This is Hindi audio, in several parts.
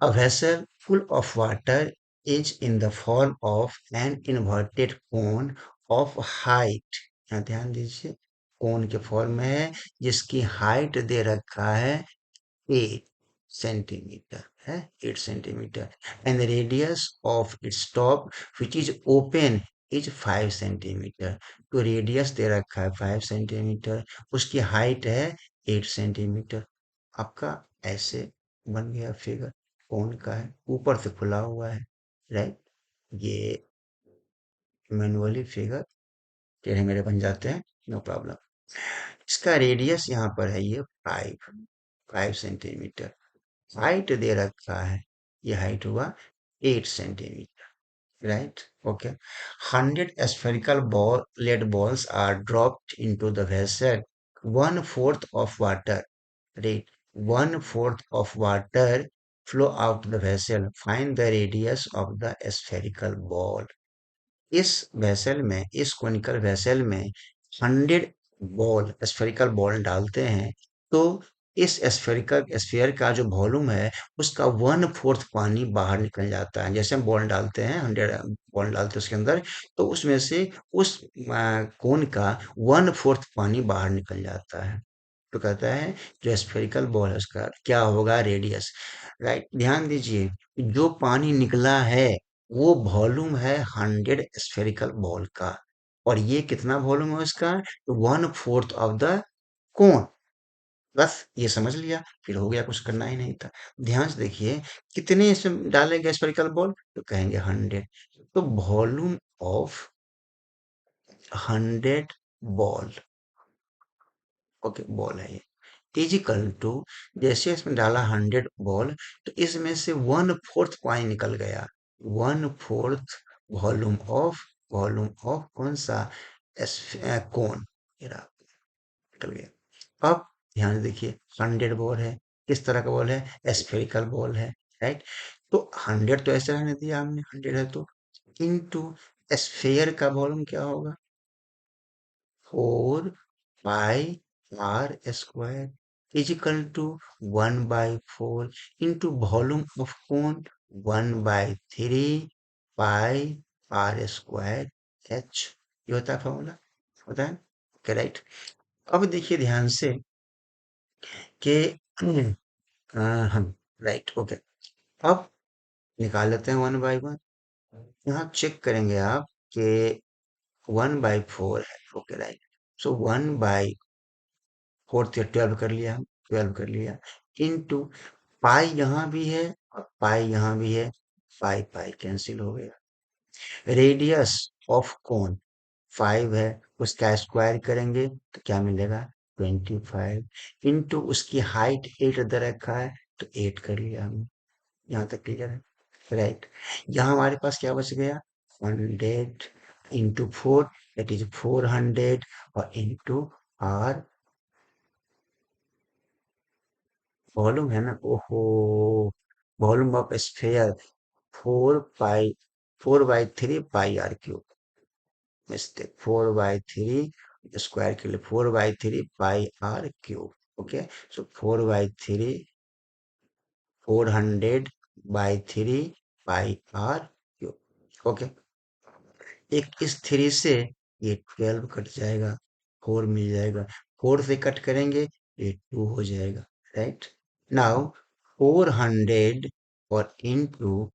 A vessel full of water is in the form of an inverted cone of height. यहाँ ध्यान दीजिए, कोन के फॉर्म में है जिसकी हाइट दे रखा है 8 centimeter है 8 centimeter and the radius of its top which is open is 5 centimeter. तो रेडियस दे रखा है 5 centimeter, उसकी हाइट है 8 centimeter. आपका ऐसे बन गया फिगर, कौन का है, ऊपर से खुला हुआ है, राइट. ये मैनुअली फिगर टेढ़े मेढ़े बन जाते हैं, नो प्रॉब्लम. इसका रेडियस यहाँ पर है ये 5 सेंटीमीटर. हाइट दे रखा है, ये हाइट हुआ 8 centimetre, right? Okay. 100 spherical lead balls are dropped into the vessel. 1/4 of water, right? 1/4 of water flow out the vessel. Find the radius of the spherical ball. इस वेसल में, इस कोनिकल वेसल में 100 बॉल, स्फेरिकल बॉल डालते हैं, तो इस स्फेरिकल स्फीयर का जो वॉल्यूम है उसका 1/4 पानी बाहर निकल जाता है. जैसे हम बॉल डालते हैं, 100 बॉल डालते हैं उसके अंदर, तो उसमें से उस कोन का 1/4 पानी बाहर निकल जाता है. तो कहता है जो स्फेरिकल बॉल है उसका क्या होगा रेडियस, राइट. ध्यान दीजिए, जो पानी निकला है वो वॉल्यूम है 100 स्फेरिकल बॉल का, और ये कितना वॉल्यूम है उसका, 1/4 ऑफ द कोन. बस ये समझ लिया, फिर हो गया, कुछ करना ही नहीं था. ध्यान से देखिए, कितने इसमें डालेंगे स्फेरिकल बॉल, तो कहेंगे 100. तो volume of 100 ball, okay, ball है ये, इज इक्वल टू, जैसे इसमें डाला 100 बॉल, तो इसमें से 1/4 पानी निकल गया. 1/4 वॉल्यूम ऑफ, कौन सा, कोन, ये रहा, निकल गया. अब ध्यान से देखिए, 100 बॉल है, किस तरह का बॉल है, स्फेरिकल बॉल है, राइट. तो 100 तो ऐसे रहने दिया हमने, 100 है तो, इनटू स्फेयर का वॉल्यूम क्या होगा, 4 pi r square is equal to 1/4 into volume of cone 1/3 pi r square h. ये होता है फॉर्मूला, होता है, ओके, राइट. अब देखिए ध्यान से कि हम, राइट, ओके. अब निकाल लेते हैं 1/1. यहाँ चेक करेंगे आप कि 1/4 है, ओके, राइट. सो 1/4 से 12 कर लिया, हम 12 कर लिया, इनटू पाई यहाँ भी है और पाई यहाँ भी है, पाई पाई कैंसिल हो गया. रेडियस ऑफ कोन 5 है, उसका स्क्वायर करेंगे तो क्या मिलेगा, 25, इनटू उसकी हाइट 8 दे रखा है, तो 8 कर लिया हमने. यहाँ तक क्लियर है, राइट. यहाँ हमारे पास क्या बच गया, 100 इंटू 4, दैट इज 400, और इंटू आर वॉल्यूम है ना, ओहो, volume of sphere 4 pi, 4/3 pi r cube, mistake, 4/3 square के लिए 4/3 पाई r क्यूब, ओके. सो 4/3 400/3 पाई r क्यूब, ओके. एक इस 3 से ये 12 कट जाएगा, 4 मिल जाएगा, 4 से कट करेंगे ये 2 हो जाएगा, राइट. नाउ 400 और into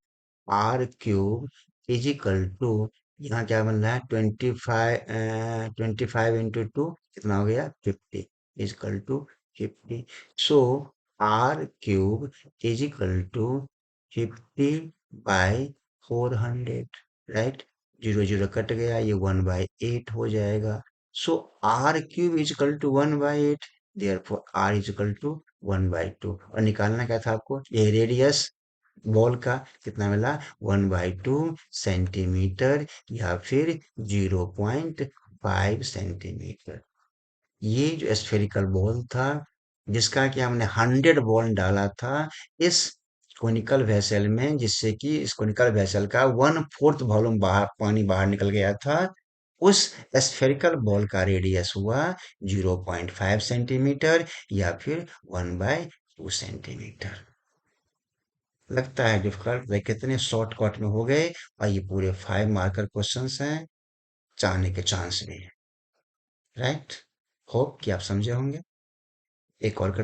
r cube is equal to, यहाँ क्या बन रहा है, 25 इंटू 2 कितना हो गया, 50, is equal to 50. So r cube is equal to 50/400, right. 0 0 cut गया, ये 1/8 हो जाएगा. So r cube is equal to 1/8, therefore r is equal to 1/2. और निकालना क्या था आपको, ये रेडियस बॉल का कितना मिला, 1/2 सेंटीमीटर, या फिर 0.5 सेंटीमीटर. ये जो स्फेरिकल बॉल था, जिसका कि हमने 100 बॉल डाला था इस कोनिकल वेसल में, जिससे कि इस कोनिकल वेसल का 1/4 वॉल्यूम बाहर, पानी बाहर निकल गया था, उस स्फेरिकल बॉल का रेडियस हुआ 0.5 सेंटीमीटर, या फिर 1/2 सेंटीमीटर. लगता है डिफिकल्ट, भाई कितने शॉर्टकट में हो गए, और ये पूरे 5 मार्कर क्वेश्चंस हैं, चाहने के चांस भी है। राइट। होप कि आप समझे होंगे। एक और करते